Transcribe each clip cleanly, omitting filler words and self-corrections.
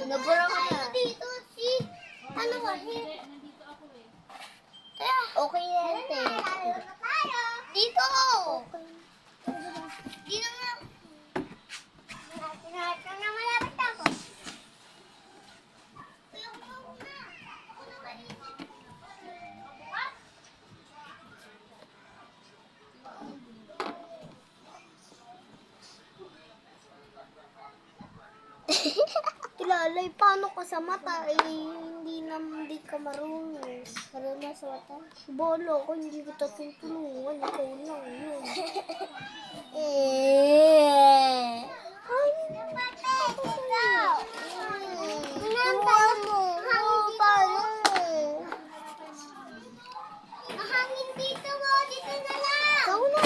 Nabura ko na. Dito si... Ano ba? Okay yan, te. Dito! Okay. Dito nga. Tinahat na malapit ako. Tilalay, paano ka sa mata? Hindi ka marunong. Marunong sa mata? Bolo ko, hindi kita tutulungan. Ikaw lang yun. Ay, Mahangin dito mo. Dito na lang. ikaw na.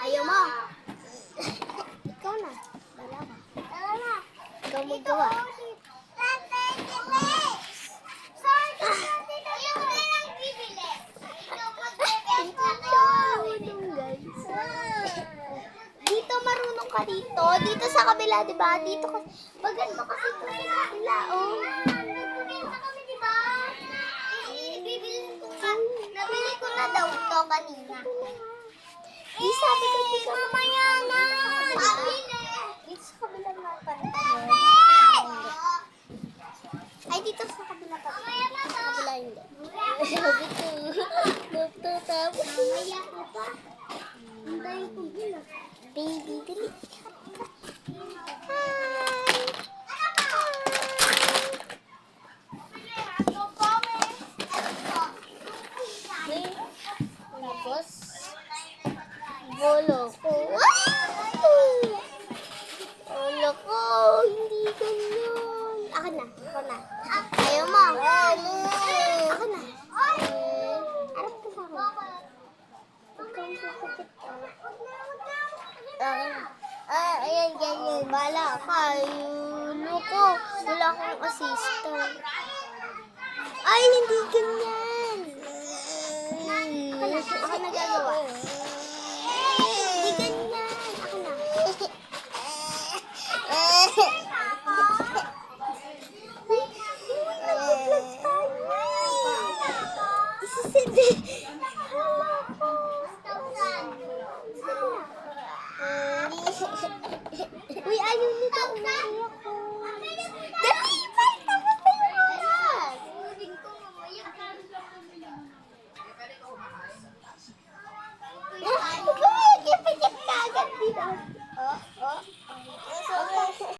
Ayaw mo. Ikaw na. Tara na. Ikaw magawa. Dito marunong ka dito. Dito sa kabila, di ba? Dito ka. Maganda kasi ito sa kabila, oh. Nagpapita kami, di ba? Nabili ko na daw ito kanina. Di sabi ko dito sa Mamaya na. dito sa kabila na pa. Ay, dito sa kabila pa. Mamaya na Sa to. kabila hindi. Sabi ko. Dito tapos. Mamaya ka pa. Antayin ko gila. Baby, dali. Tapos, bolo ko. Bolo ko, hindi ganyan. Ako na. Ayaw mo. Ako na. Harap ka sa akin. Ikaw ang sakit. Ayan, ganyan. Bala ka. Loko. Wala akong assistant. Ay, hindi ganyan. Ako na gagawa. Hindi ganyan. Ako na. Isisindi. Uy, ayaw nito. Umiiyak ko.